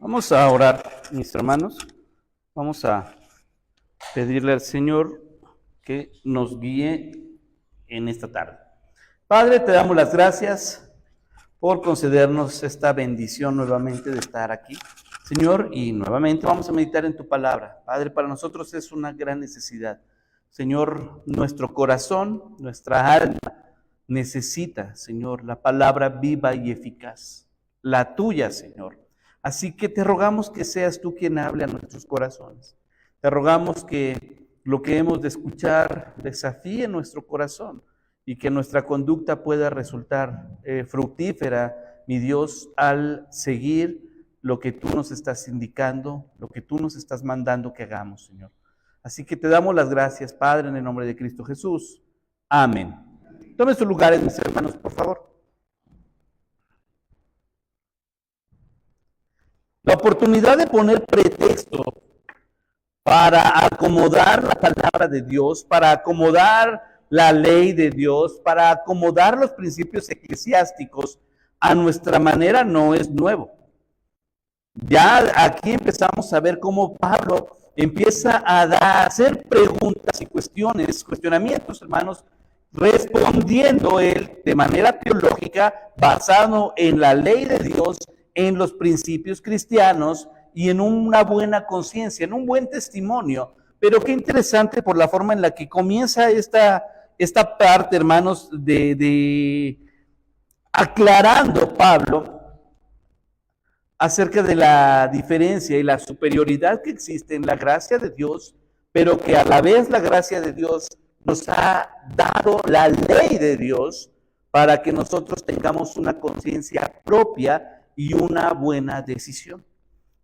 Vamos a orar, mis hermanos. Vamos a pedirle al Señor que nos guíe en esta tarde. Padre, te damos las gracias por concedernos esta bendición nuevamente de estar aquí, Señor, y nuevamente vamos a meditar en tu palabra. Padre, para nosotros es una gran necesidad. Señor, nuestro corazón, nuestra alma necesita, Señor, la palabra viva y eficaz, la tuya, Señor. Así que te rogamos que seas tú quien hable a nuestros corazones. Te rogamos que lo que hemos de escuchar desafíe nuestro corazón y que nuestra conducta pueda resultar fructífera, mi Dios, al seguir lo que tú nos estás indicando, lo que tú nos estás mandando que hagamos, Señor. Así que te damos las gracias, Padre, en el nombre de Cristo Jesús. Amén. Tomen sus lugares, mis hermanos, por favor. La oportunidad de poner pretexto para acomodar la palabra de Dios, para acomodar la ley de Dios, para acomodar los principios eclesiásticos a nuestra manera no es nuevo. Ya aquí empezamos a ver cómo Pablo empieza a hacer preguntas y cuestionamientos, hermanos, respondiendo él de manera teológica, basado en la ley de Dios, en los principios cristianos y en una buena conciencia, en un buen testimonio. Pero qué interesante por la forma en la que comienza esta parte, hermanos, de aclarando Pablo acerca de la diferencia y la superioridad que existe en la gracia de Dios, pero que a la vez la gracia de Dios nos ha dado la ley de Dios para que nosotros tengamos una conciencia propia y una buena decisión.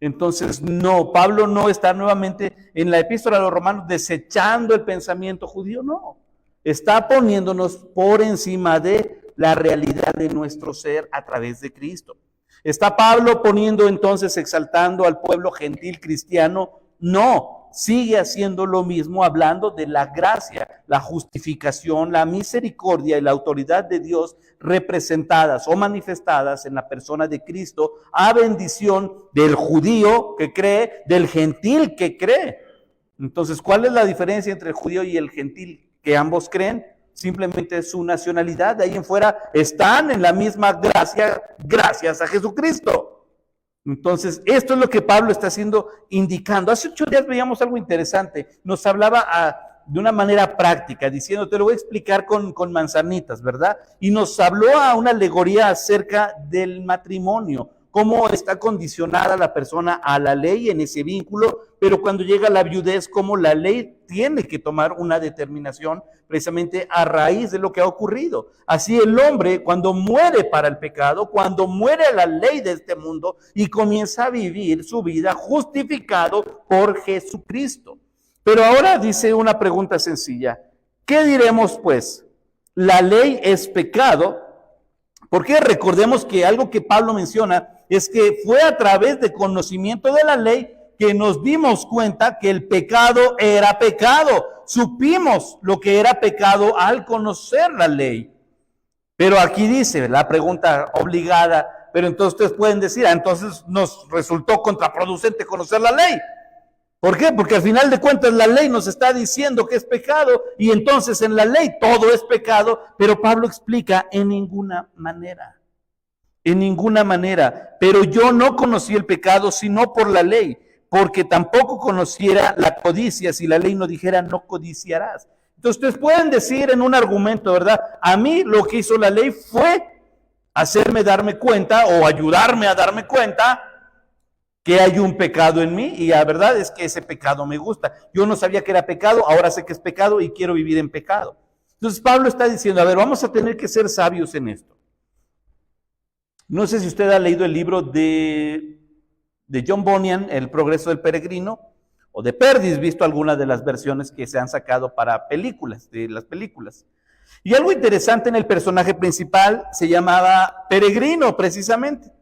Entonces, no, Pablo no está nuevamente en la epístola a los Romanos desechando el pensamiento judío, no. Está poniéndonos por encima de la realidad de nuestro ser a través de Cristo. ¿Está Pablo poniendo entonces, exaltando al pueblo gentil cristiano? No, sigue haciendo lo mismo, hablando de la gracia, la justificación, la misericordia y la autoridad de Dios representadas o manifestadas en la persona de Cristo a bendición del judío que cree, del gentil que cree. Entonces, ¿cuál es la diferencia entre el judío y el gentil? Que ambos creen, simplemente es su nacionalidad. De ahí en fuera están en la misma gracia, gracias a Jesucristo. Entonces, esto es lo que Pablo está haciendo, indicando. Hace 8 días veíamos algo interesante. Nos hablaba de una manera práctica, diciendo, te lo voy a explicar con manzanitas, ¿verdad? Y nos habló a una alegoría acerca del matrimonio, cómo está condicionada la persona a la ley en ese vínculo, pero cuando llega la viudez, cómo la ley tiene que tomar una determinación precisamente a raíz de lo que ha ocurrido. Así el hombre, cuando muere para el pecado, cuando muere la ley de este mundo y comienza a vivir su vida justificado por Jesucristo. Pero ahora dice una pregunta sencilla. ¿Qué diremos pues? ¿La ley es pecado? Porque recordemos que algo que Pablo menciona es que fue a través de conocimiento de la ley que nos dimos cuenta que el pecado era pecado. Supimos lo que era pecado al conocer la ley. Pero aquí dice la pregunta obligada, pero entonces ustedes pueden decir, entonces nos resultó contraproducente conocer la ley. ¿Por qué? Porque al final de cuentas la ley nos está diciendo que es pecado y entonces en la ley todo es pecado, pero Pablo explica en ninguna manera. En ninguna manera. Pero yo no conocí el pecado sino por la ley, porque tampoco conociera la codicia si la ley no dijera no codiciarás. Entonces ustedes pueden decir en un argumento, ¿verdad? A mí lo que hizo la ley fue hacerme darme cuenta o ayudarme a darme cuenta que hay un pecado en mí y la verdad es que ese pecado me gusta. Yo no sabía que era pecado, ahora sé que es pecado y quiero vivir en pecado. Entonces Pablo está diciendo, a ver, vamos a tener que ser sabios en esto. No sé si usted ha leído el libro de John Bunyan, El progreso del peregrino, o de Perdis, visto algunas de las versiones que se han sacado para películas, de las películas. Y algo interesante en el personaje principal se llamaba Peregrino, precisamente.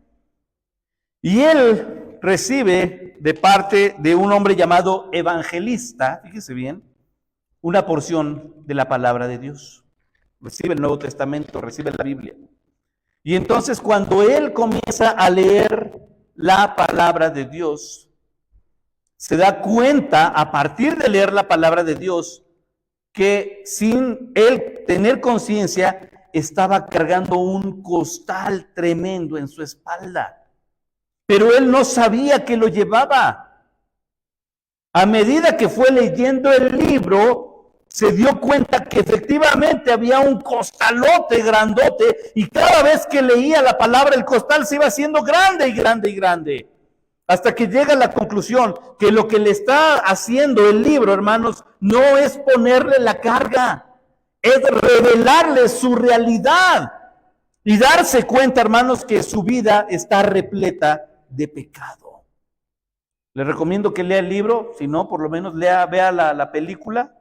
Y él recibe de parte de un hombre llamado evangelista, fíjese bien, una porción de la palabra de Dios. Recibe el Nuevo Testamento, recibe la Biblia. Y entonces cuando él comienza a leer la palabra de Dios, se da cuenta a partir de leer la palabra de Dios que sin él tener conciencia estaba cargando un costal tremendo en su espalda, pero él no sabía que lo llevaba. A medida que fue leyendo el libro, se dio cuenta que efectivamente había un costalote grandote, y cada vez que leía la palabra, el costal se iba haciendo grande y grande y grande, hasta que llega a la conclusión que lo que le está haciendo el libro, hermanos, no es ponerle la carga, es revelarle su realidad y darse cuenta, hermanos, que su vida está repleta de pecado. Les recomiendo que lea el libro, si no, por lo menos vea la película,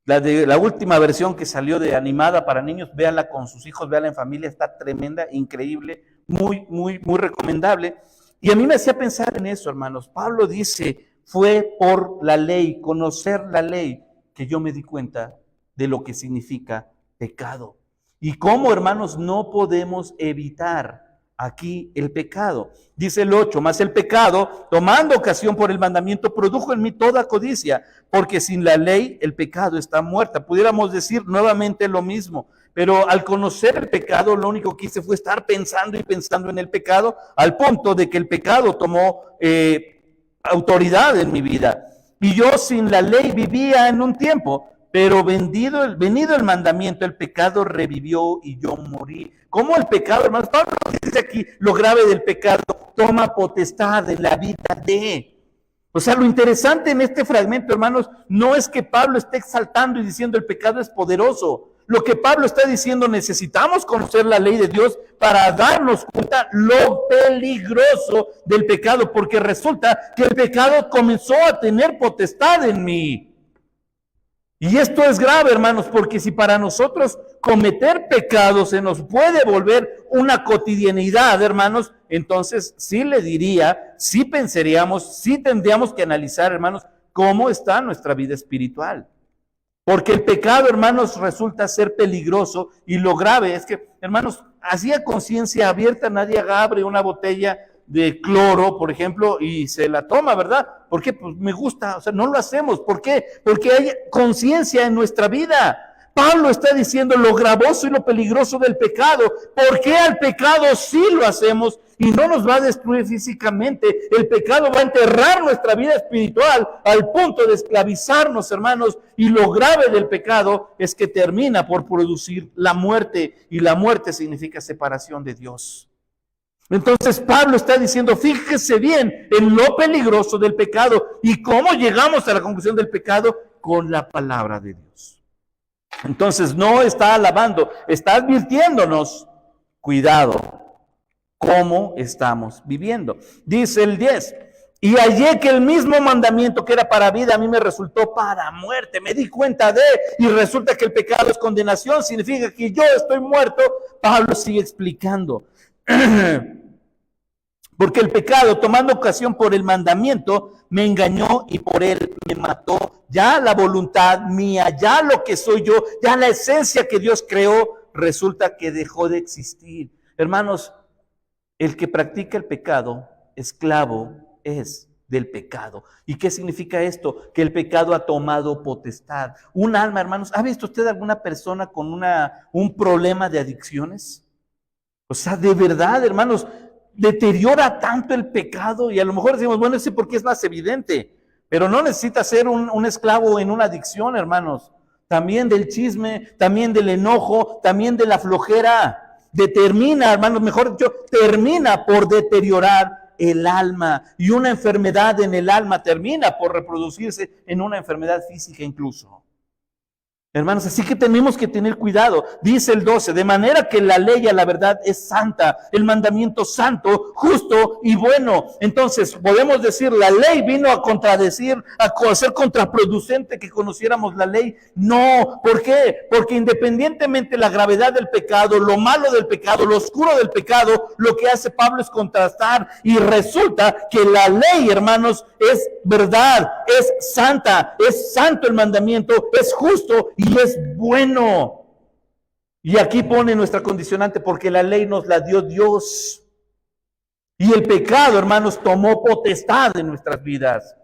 la última versión que salió de animada para niños, véala con sus hijos, véala en familia, está tremenda, increíble, muy, muy, muy recomendable. Y a mí me hacía pensar en eso, hermanos. Pablo dice, fue por la ley, conocer la ley, que yo me di cuenta de lo que significa pecado. Y cómo, hermanos, no podemos evitar aquí el pecado. Dice el 8, mas el pecado, tomando ocasión por el mandamiento, produjo en mí toda codicia, porque sin la ley el pecado está muerta. Pudiéramos decir nuevamente lo mismo, pero al conocer el pecado, lo único que hice fue estar pensando y pensando en el pecado, al punto de que el pecado tomó autoridad en mi vida. Y yo sin la ley vivía en un tiempo, pero venido el mandamiento, el pecado revivió y yo morí. ¿Cómo el pecado, hermanos? Pablo dice aquí lo grave del pecado, toma potestad de la vida de. O sea, lo interesante en este fragmento, hermanos, no es que Pablo esté exaltando y diciendo el pecado es poderoso. Lo que Pablo está diciendo, necesitamos conocer la ley de Dios para darnos cuenta lo peligroso del pecado, porque resulta que el pecado comenzó a tener potestad en mí. Y esto es grave, hermanos, porque si para nosotros cometer pecados se nos puede volver una cotidianidad, hermanos, entonces sí le diría, sí pensaríamos, sí tendríamos que analizar, hermanos, cómo está nuestra vida espiritual. Porque el pecado, hermanos, resulta ser peligroso, y lo grave es que, hermanos, así a conciencia abierta nadie abre una botella de cloro, por ejemplo, y se la toma, ¿verdad? ¿Por qué? Pues me gusta, o sea, no lo hacemos. ¿Por qué? Porque hay conciencia en nuestra vida. Pablo está diciendo lo gravoso y lo peligroso del pecado. ¿Por qué al pecado sí lo hacemos y no nos va a destruir físicamente? El pecado va a enterrar nuestra vida espiritual al punto de esclavizarnos, hermanos, y lo grave del pecado es que termina por producir la muerte, y la muerte significa separación de Dios. Entonces Pablo está diciendo, fíjese bien en lo peligroso del pecado. ¿Y cómo llegamos a la conclusión del pecado? Con la palabra de Dios. Entonces no está alabando, está advirtiéndonos, cuidado, cómo estamos viviendo. Dice el 10, y hallé que el mismo mandamiento que era para vida, a mí me resultó para muerte. Me di cuenta y resulta que el pecado es condenación, significa que yo estoy muerto. Pablo sigue explicando. Porque el pecado, tomando ocasión por el mandamiento, me engañó y por él me mató. Ya la voluntad mía, ya lo que soy yo, ya la esencia que Dios creó, resulta que dejó de existir. Hermanos, el que practica el pecado, esclavo es del pecado. ¿Y qué significa esto? Que el pecado ha tomado potestad. Un alma, hermanos, ¿ha visto usted alguna persona con un problema de adicciones? O sea, de verdad, hermanos, deteriora tanto el pecado, y a lo mejor decimos, bueno, ese porque es más evidente, pero no necesita ser un esclavo en una adicción, hermanos. También del chisme, también del enojo, también de la flojera. Determina, hermanos, mejor dicho, termina por deteriorar el alma, y una enfermedad en el alma termina por reproducirse en una enfermedad física incluso. Hermanos, así que tenemos que tener cuidado. Dice el 12, de manera que la ley a la verdad es santa, el mandamiento santo, justo y bueno. Entonces, podemos decir, la ley vino a contradecir, a ser contraproducente que conociéramos la ley. No, ¿por qué? Porque independientemente de la gravedad del pecado, lo malo del pecado, lo oscuro del pecado, lo que hace Pablo es contrastar, y resulta que la ley, hermanos, es verdad, es santa, es santo el mandamiento, es justo y es bueno. Y aquí pone nuestra condicionante, porque la ley nos la dio Dios. Y el pecado, hermanos, tomó potestad en nuestras vidas.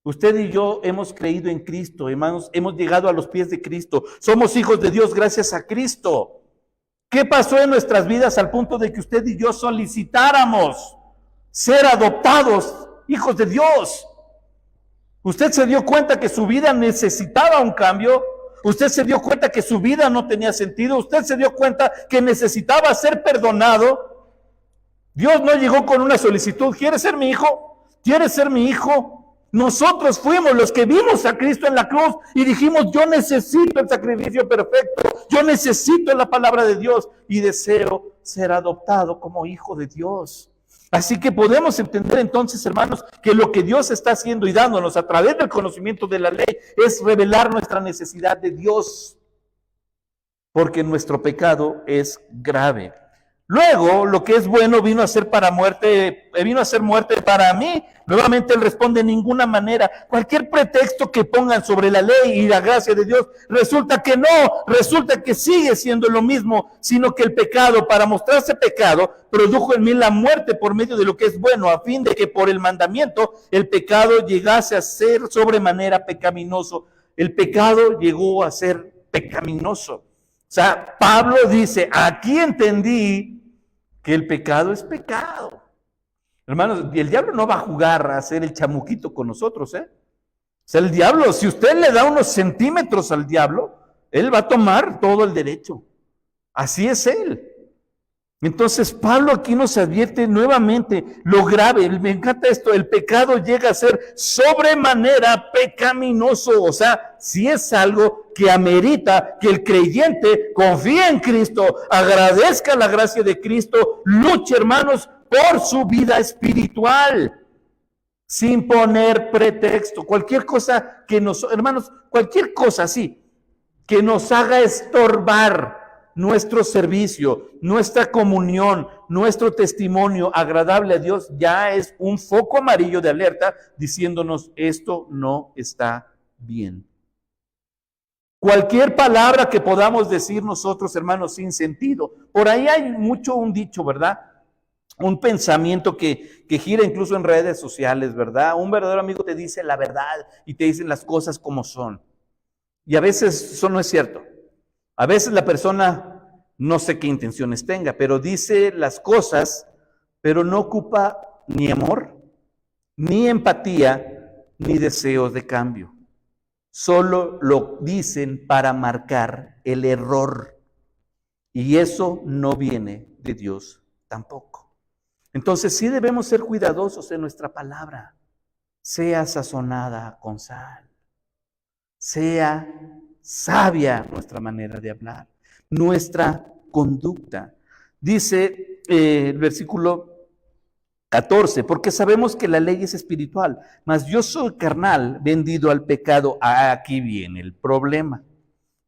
Usted y yo hemos creído en Cristo, hermanos, hemos llegado a los pies de Cristo. Somos hijos de Dios gracias a Cristo. ¿Qué pasó en nuestras vidas al punto de que usted y yo solicitáramos ser adoptados hijos de Dios? Usted se dio cuenta que su vida necesitaba un cambio. Usted se dio cuenta que su vida no tenía sentido. Usted se dio cuenta que necesitaba ser perdonado. Dios no llegó con una solicitud. ¿Quieres ser mi hijo? ¿Quieres ser mi hijo? Nosotros fuimos los que vimos a Cristo en la cruz y dijimos, yo necesito el sacrificio perfecto. Yo necesito la palabra de Dios y deseo ser adoptado como hijo de Dios. Así que podemos entender entonces, hermanos, que lo que Dios está haciendo y dándonos a través del conocimiento de la ley es revelar nuestra necesidad de Dios, porque nuestro pecado es grave. Luego, lo que es bueno vino a ser muerte para mí. Nuevamente él responde en ninguna manera. Cualquier pretexto que pongan sobre la ley y la gracia de Dios, resulta que no, resulta que sigue siendo lo mismo, sino que el pecado, para mostrarse pecado, produjo en mí la muerte por medio de lo que es bueno, a fin de que por el mandamiento el pecado llegase a ser sobremanera pecaminoso. El pecado llegó a ser pecaminoso. O sea, Pablo dice, aquí entendí que el pecado es pecado. Hermanos, y el diablo no va a jugar a hacer el chamuquito con nosotros, ¿eh? O sea, el diablo, si usted le da unos centímetros al diablo, él va a tomar todo el derecho. Así es él. Entonces, Pablo aquí nos advierte nuevamente lo grave. Me encanta esto, el pecado llega a ser sobremanera pecaminoso. O sea, si es algo que amerita que el creyente confíe en Cristo, agradezca la gracia de Cristo, luche, hermanos, por su vida espiritual, sin poner pretexto. Cualquier cosa que cualquier cosa así, que nos haga estorbar nuestro servicio, nuestra comunión, nuestro testimonio agradable a Dios, ya es un foco amarillo de alerta diciéndonos esto no está bien. Cualquier palabra que podamos decir nosotros, hermanos, sin sentido. Por ahí hay mucho un dicho, ¿verdad? Un pensamiento que gira incluso en redes sociales, ¿verdad? Un verdadero amigo te dice la verdad y te dicen las cosas como son. Y a veces eso no es cierto. A veces la persona, no sé qué intenciones tenga, pero dice las cosas, pero no ocupa ni amor, ni empatía, ni deseos de cambio. Solo lo dicen para marcar el error. Y eso no viene de Dios tampoco. Entonces sí debemos ser cuidadosos en nuestra palabra. Sea sazonada con sal. Sea sabia nuestra manera de hablar, nuestra conducta. Dice el versículo 14, porque sabemos que la ley es espiritual, mas yo soy carnal, vendido al pecado. Aquí viene el problema.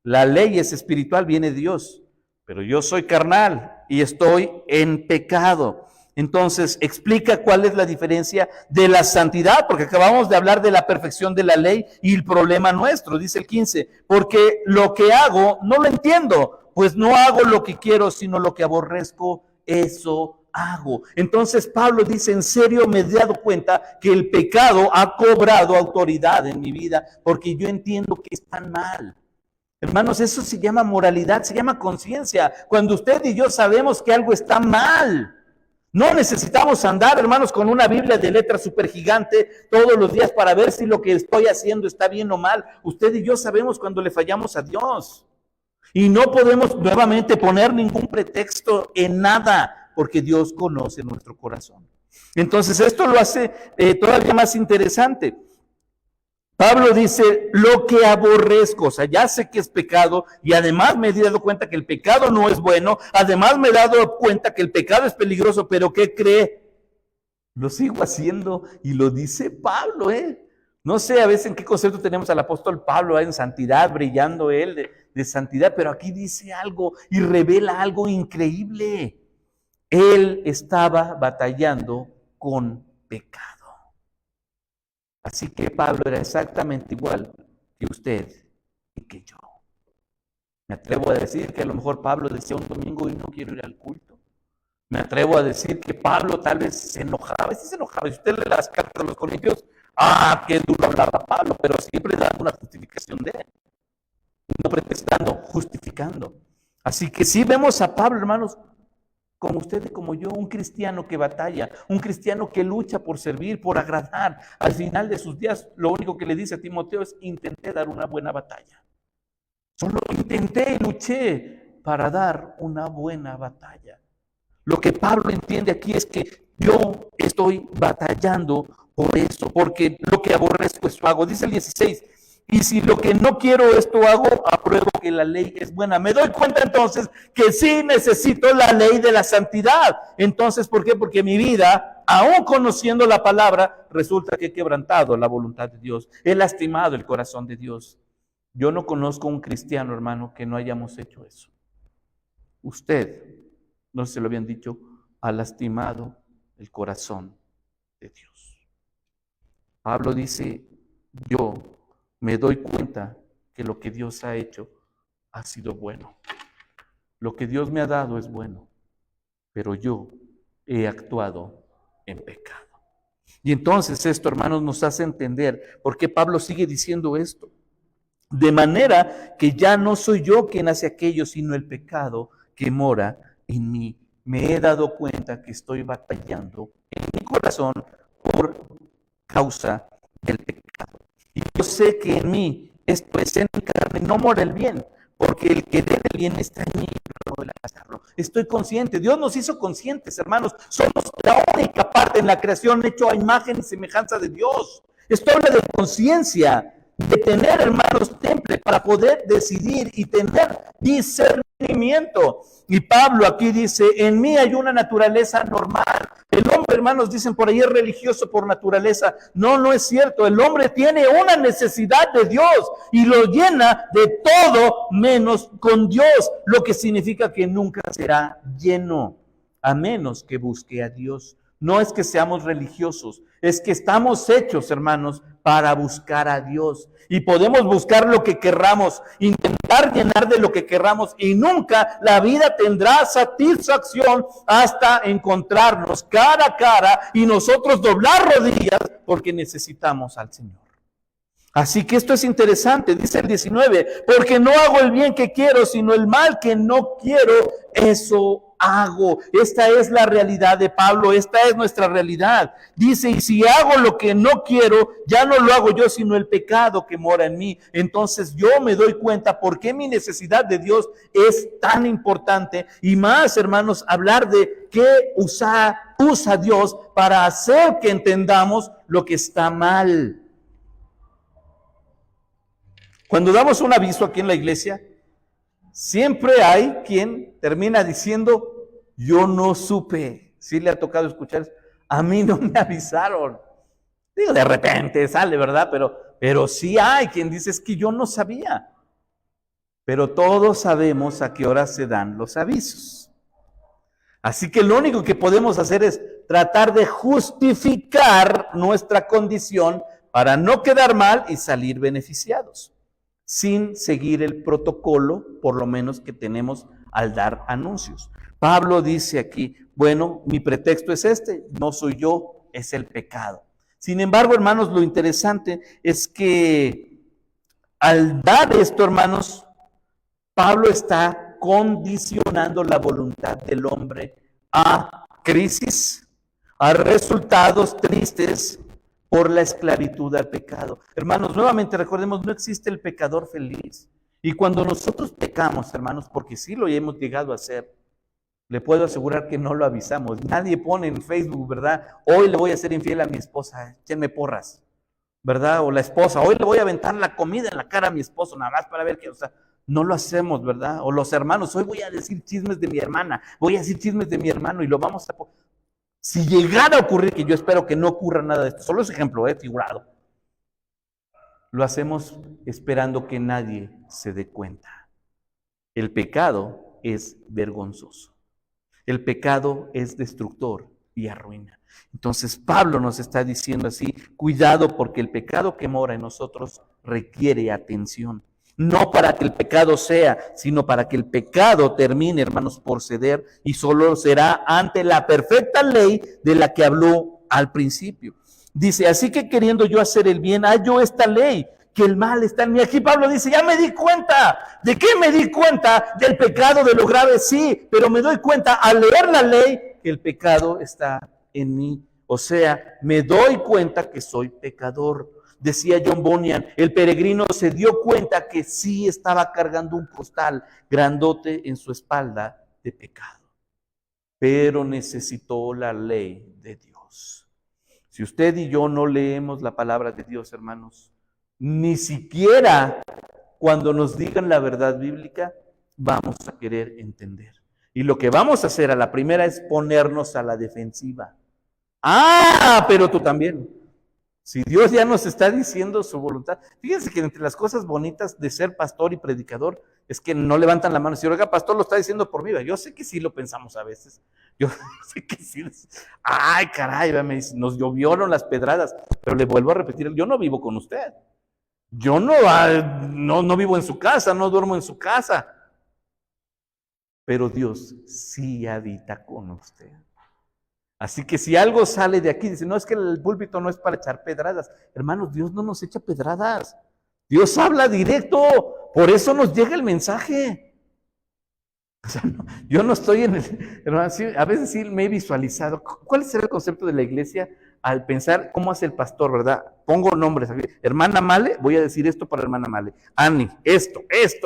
La ley es espiritual, viene de Dios, pero yo soy carnal y estoy en pecado. Entonces, explica cuál es la diferencia de la santidad, porque acabamos de hablar de la perfección de la ley y el problema nuestro, dice el 15, porque lo que hago no lo entiendo, pues no hago lo que quiero, sino lo que aborrezco, eso hago. Entonces Pablo dice, en serio me he dado cuenta que el pecado ha cobrado autoridad en mi vida, porque yo entiendo que está mal. Hermanos, eso se llama moralidad, se llama conciencia. Cuando usted y yo sabemos que algo está mal, no necesitamos andar, hermanos, con una Biblia de letra súper gigante todos los días para ver si lo que estoy haciendo está bien o mal. Usted y yo sabemos cuando le fallamos a Dios. Y no podemos nuevamente poner ningún pretexto en nada, porque Dios conoce nuestro corazón. Entonces, esto lo hace todavía más interesante. Pablo dice, lo que aborrezco, o sea, ya sé que es pecado y además me he dado cuenta que el pecado no es bueno, además me he dado cuenta que el pecado es peligroso, pero ¿qué cree? Lo sigo haciendo y lo dice Pablo, No sé a veces en qué concepto tenemos al apóstol Pablo en santidad, brillando él de santidad, pero aquí dice algo y revela algo increíble. Él estaba batallando con pecado. Así que Pablo era exactamente igual que usted y que yo. Me atrevo a decir que a lo mejor Pablo decía un domingo y no quiero ir al culto. Me atrevo a decir que Pablo tal vez se enojaba, sí se enojaba. Si usted lee las cartas de los Corintios, qué duro hablaba Pablo, pero siempre dando una justificación de él. No pretextando, justificando. Así que sí vemos a Pablo, hermanos, como usted y como yo, un cristiano que batalla, un cristiano que lucha por servir, por agradar. Al final de sus días, lo único que le dice a Timoteo es: intenté dar una buena batalla. Solo intenté y luché para dar una buena batalla. Lo que Pablo entiende aquí es que yo estoy batallando por eso, porque lo que aborrezco esto hago. Dice el 16, y si lo que no quiero esto hago, apruebo que la ley es buena. Me doy cuenta entonces que sí necesito la ley de la santidad. Entonces, ¿por qué? Porque mi vida, aún conociendo la palabra, resulta que he quebrantado la voluntad de Dios. He lastimado el corazón de Dios. Yo no conozco un cristiano, hermano, que no hayamos hecho eso. Usted, no se lo habían dicho, ha lastimado el corazón de Dios. Pablo dice: yo me doy cuenta que lo que Dios ha hecho ha sido bueno. Lo que Dios me ha dado es bueno, pero yo he actuado en pecado. Y entonces esto, hermanos, nos hace entender por qué Pablo sigue diciendo esto. De manera que ya no soy yo quien hace aquello, sino el pecado que mora en mí. Me he dado cuenta que estoy batallando en mi corazón por causa del pecado. Y yo sé que en mí, esto es, en mi carne, no mora el bien, porque el que debe el bien está en mí, pero no el hacerlo. Estoy consciente, Dios nos hizo conscientes, hermanos. Somos la única parte en la creación hecho a imagen y semejanza de Dios. Esto habla de conciencia, de tener, hermanos, temple para poder decidir y tener discernimiento. Y Pablo aquí dice: en mí hay una naturaleza normal. El hombre, hermanos, dicen por ahí, es religioso por naturaleza. No, no es cierto. El hombre tiene una necesidad de Dios y lo llena de todo menos con Dios, lo que significa que nunca será lleno a menos que busque a Dios. No es que seamos religiosos, es que estamos hechos, hermanos, para buscar a Dios. Y podemos buscar lo que querramos, intentar llenar de lo que querramos, y nunca la vida tendrá satisfacción hasta encontrarnos cara a cara y nosotros doblar rodillas, porque necesitamos al Señor. Así que esto es interesante, dice el 19, porque no hago el bien que quiero, sino el mal que no quiero, eso hago. Esta es la realidad de Pablo, esta es nuestra realidad. Dice: y si hago lo que no quiero, ya no lo hago yo, sino el pecado que mora en mí. Entonces yo me doy cuenta por qué mi necesidad de Dios es tan importante. Y más, hermanos, hablar de qué usa Dios para hacer que entendamos lo que está mal. Cuando damos un aviso aquí en la iglesia, siempre hay quien termina diciendo: yo no supe. ¿Sí le ha tocado escuchar? A mí no me avisaron. Digo, de repente sale, ¿verdad? Pero sí hay quien dice: es que yo no sabía. Pero todos sabemos a qué hora se dan los avisos. Así que lo único que podemos hacer es tratar de justificar nuestra condición para no quedar mal y salir beneficiados, sin seguir el protocolo, por lo menos, que tenemos al dar anuncios. Pablo dice aquí: bueno, mi pretexto es este, no soy yo, es el pecado. Sin embargo, hermanos, lo interesante es que al dar esto, hermanos, Pablo está condicionando la voluntad del hombre a crisis, a resultados tristes, por la esclavitud al pecado. Hermanos, nuevamente recordemos, no existe el pecador feliz. Y cuando nosotros pecamos, hermanos, porque sí lo hemos llegado a hacer, le puedo asegurar que no lo avisamos. Nadie pone en Facebook, ¿verdad? Hoy le voy a ser infiel a mi esposa, échenme porras, ¿verdad? O la esposa, hoy le voy a aventar la comida en la cara a mi esposo, nada más para ver qué, o sea, no lo hacemos, ¿verdad? O los hermanos, hoy voy a decir chismes de mi hermana, voy a decir chismes de mi hermano y lo vamos a... Si llegara a ocurrir, que yo espero que no ocurra nada de esto, solo es ejemplo, figurado, lo hacemos esperando que nadie se dé cuenta. El pecado es vergonzoso. El pecado es destructor y arruina. Entonces Pablo nos está diciendo así: cuidado, porque el pecado que mora en nosotros requiere atención. No para que el pecado sea, sino para que el pecado termine, hermanos, por ceder, y solo será ante la perfecta ley de la que habló al principio. Dice, así que queriendo yo hacer el bien, hallo esta ley, que el mal está en mí. Aquí Pablo dice, ya me di cuenta. ¿De qué me di cuenta? Del pecado, de lo grave, sí, pero me doy cuenta al leer la ley que el pecado está en mí. O sea, me doy cuenta que soy pecador. Decía John Bunyan, el peregrino se dio cuenta que sí estaba cargando un costal grandote en su espalda de pecado, pero necesitó la ley de Dios. Si usted y yo no leemos la palabra de Dios, hermanos, ni siquiera cuando nos digan la verdad bíblica vamos a querer entender. Y lo que vamos a hacer a la primera es ponernos a la defensiva. Ah, pero tú también. Si Dios ya nos está diciendo su voluntad, fíjense que entre las cosas bonitas de ser pastor y predicador es que no levantan la mano y dicen, oiga, pastor, lo está diciendo por mí. Yo sé que sí lo pensamos a veces. Yo sé que sí. Ay, caray, me dice, nos llovieron las pedradas. Pero le vuelvo a repetir, yo no vivo con usted. Yo no vivo en su casa, no duermo en su casa. Pero Dios sí habita con usted. Así que si algo sale de aquí, dice, no, es que el púlpito no es para echar pedradas. Hermanos, Dios no nos echa pedradas. Dios habla directo. Por eso nos llega el mensaje. O sea, no, yo no estoy en el... Hermano, sí, a veces sí me he visualizado. ¿Cuál será el concepto de la iglesia al pensar cómo hace el pastor, verdad? Pongo nombres. Hermana Male, voy a decir esto para hermana Male. Ani, esto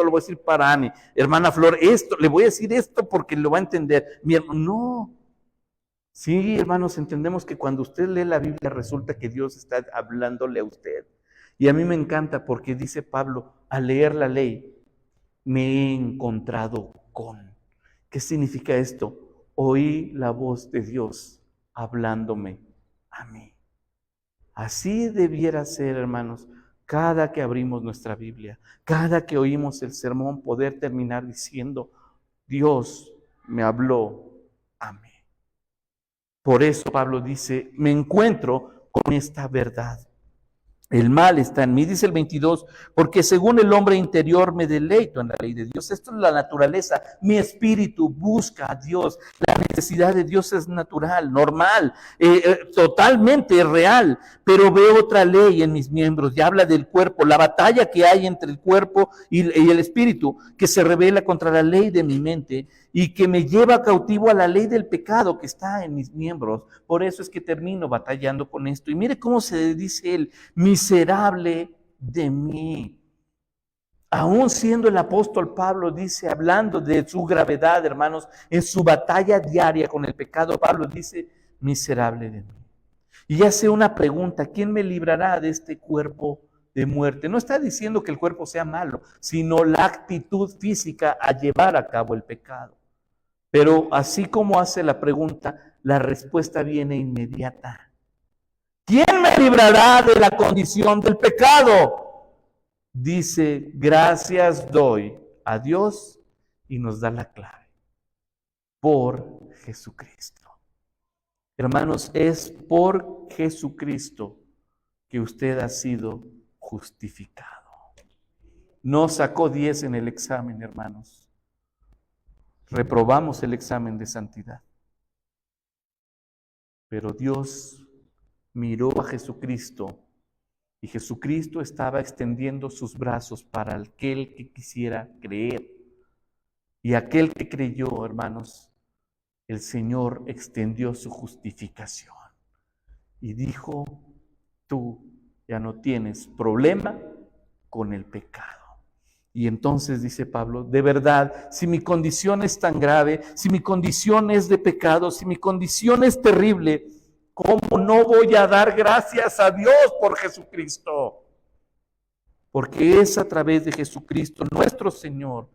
lo voy a decir para Ani. Hermana Flor, esto, le voy a decir esto porque lo va a entender. Mi hermano, no. Sí, hermanos, entendemos que cuando usted lee la Biblia resulta que Dios está hablándole a usted. Y a mí me encanta porque dice Pablo, al leer la ley, me he encontrado con. ¿Qué significa esto? Oí la voz de Dios hablándome a mí. Así debiera ser, hermanos, cada que abrimos nuestra Biblia, cada que oímos el sermón, poder terminar diciendo, Dios me habló a mí. Por eso Pablo dice, me encuentro con esta verdad. El mal está en mí, dice el 22, porque según el hombre interior me deleito en la ley de Dios. Esto es la naturaleza. Mi espíritu busca a Dios. La necesidad de Dios es natural, normal, totalmente real. Pero veo otra ley en mis miembros y habla del cuerpo, la batalla que hay entre el cuerpo y el espíritu, que se revela contra la ley de mi mente y que me lleva cautivo a la ley del pecado que está en mis miembros. Por eso es que termino batallando con esto. Y mire cómo se dice él, miserable de mí. Aún siendo el apóstol Pablo, dice, hablando de su gravedad, hermanos, en su batalla diaria con el pecado, Pablo dice, miserable de mí. Y hace una pregunta, ¿quién me librará de este cuerpo de muerte? No está diciendo que el cuerpo sea malo, sino la actitud física a llevar a cabo el pecado. Pero así como hace la pregunta, la respuesta viene inmediata. ¿Quién me librará de la condición del pecado? Dice, gracias doy a Dios y nos da la clave. Por Jesucristo. Hermanos, es por Jesucristo que usted ha sido justificado. No sacó 10 en el examen, hermanos. Reprobamos el examen de santidad. Pero Dios miró a Jesucristo y Jesucristo estaba extendiendo sus brazos para aquel que quisiera creer. Y aquel que creyó, hermanos, el Señor extendió su justificación y dijo, tú ya no tienes problema con el pecado. Y entonces dice Pablo, de verdad, si mi condición es tan grave, si mi condición es de pecado, si mi condición es terrible, ¿cómo no voy a dar gracias a Dios por Jesucristo? Porque es a través de Jesucristo, nuestro Señor,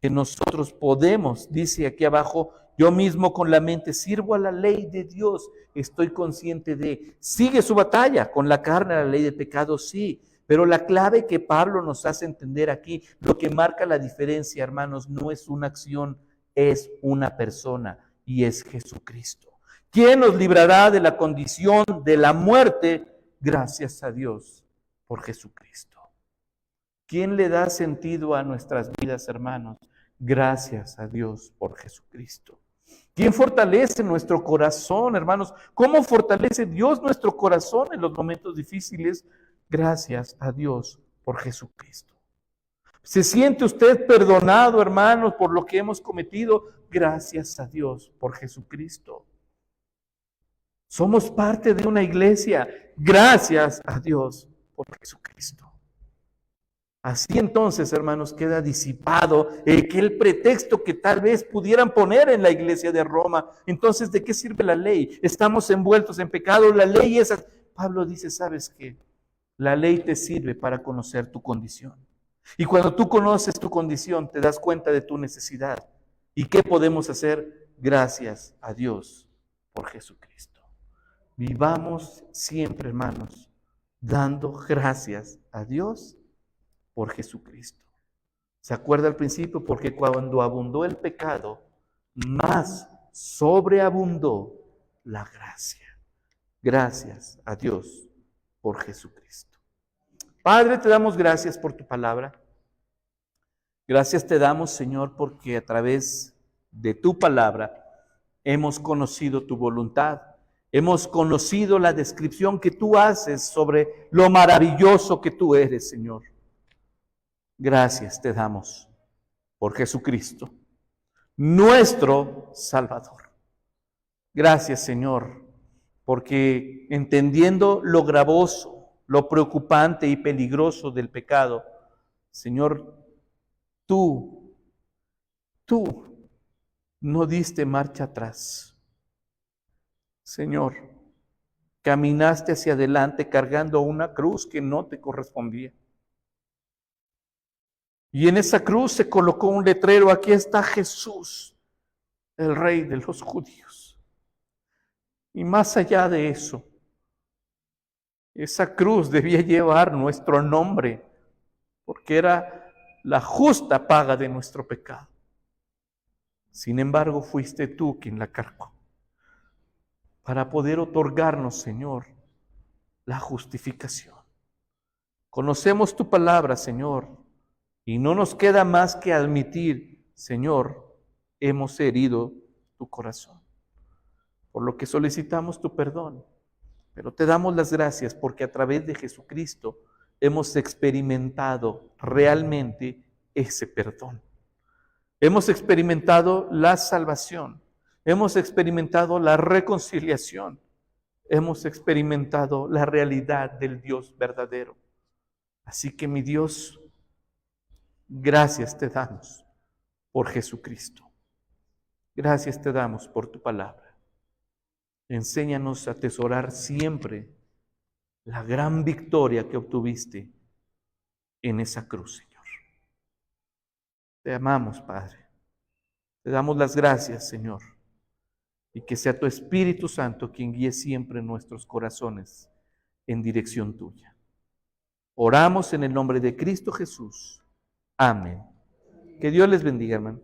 que nosotros podemos, dice aquí abajo, yo mismo con la mente sirvo a la ley de Dios, estoy consciente de, sigue su batalla con la carne, la ley de pecado, sí. Pero la clave que Pablo nos hace entender aquí, lo que marca la diferencia, hermanos, no es una acción, es una persona y es Jesucristo. ¿Quién nos librará de la condición de la muerte? Gracias a Dios por Jesucristo. ¿Quién le da sentido a nuestras vidas, hermanos? Gracias a Dios por Jesucristo. ¿Quién fortalece nuestro corazón, hermanos? ¿Cómo fortalece Dios nuestro corazón en los momentos difíciles? Gracias a Dios por Jesucristo. ¿Se siente usted perdonado, hermanos, por lo que hemos cometido? Gracias a Dios por Jesucristo. Somos parte de una iglesia. Gracias a Dios por Jesucristo. Así entonces, hermanos, queda disipado aquel pretexto que tal vez pudieran poner en la iglesia de Roma. Entonces, ¿de qué sirve la ley? Estamos envueltos en pecado, la ley es... Pablo dice, ¿sabes qué? La ley te sirve para conocer tu condición. Y cuando tú conoces tu condición, te das cuenta de tu necesidad. ¿Y qué podemos hacer? Gracias a Dios por Jesucristo. Vivamos siempre, hermanos, dando gracias a Dios por Jesucristo. ¿Se acuerda al principio? Porque cuando abundó el pecado, más sobreabundó la gracia. Gracias a Dios por Jesucristo. Padre, te damos gracias por tu palabra. Gracias te damos, Señor, porque a través de tu palabra hemos conocido tu voluntad. Hemos conocido la descripción que tú haces sobre lo maravilloso que tú eres, Señor. Gracias te damos por Jesucristo, nuestro Salvador. Gracias, Señor, porque entendiendo lo gravoso, lo preocupante y peligroso del pecado, Señor, tú no diste marcha atrás. Señor, caminaste hacia adelante cargando una cruz que no te correspondía. Y en esa cruz se colocó un letrero, aquí está Jesús, el Rey de los judíos. Y más allá de eso, esa cruz debía llevar nuestro nombre, porque era la justa paga de nuestro pecado. Sin embargo, fuiste tú quien la cargó, para poder otorgarnos, Señor, la justificación. Conocemos tu palabra, Señor, y no nos queda más que admitir, Señor, hemos herido tu corazón, por lo que solicitamos tu perdón. Pero te damos las gracias porque a través de Jesucristo hemos experimentado realmente ese perdón. Hemos experimentado la salvación, hemos experimentado la reconciliación, hemos experimentado la realidad del Dios verdadero. Así que mi Dios, gracias te damos por Jesucristo. Gracias te damos por tu palabra. Enséñanos a atesorar siempre la gran victoria que obtuviste en esa cruz, Señor. Te amamos, Padre. Te damos las gracias, Señor. Y que sea tu Espíritu Santo quien guíe siempre nuestros corazones en dirección tuya. Oramos en el nombre de Cristo Jesús. Amén. Que Dios les bendiga, hermano.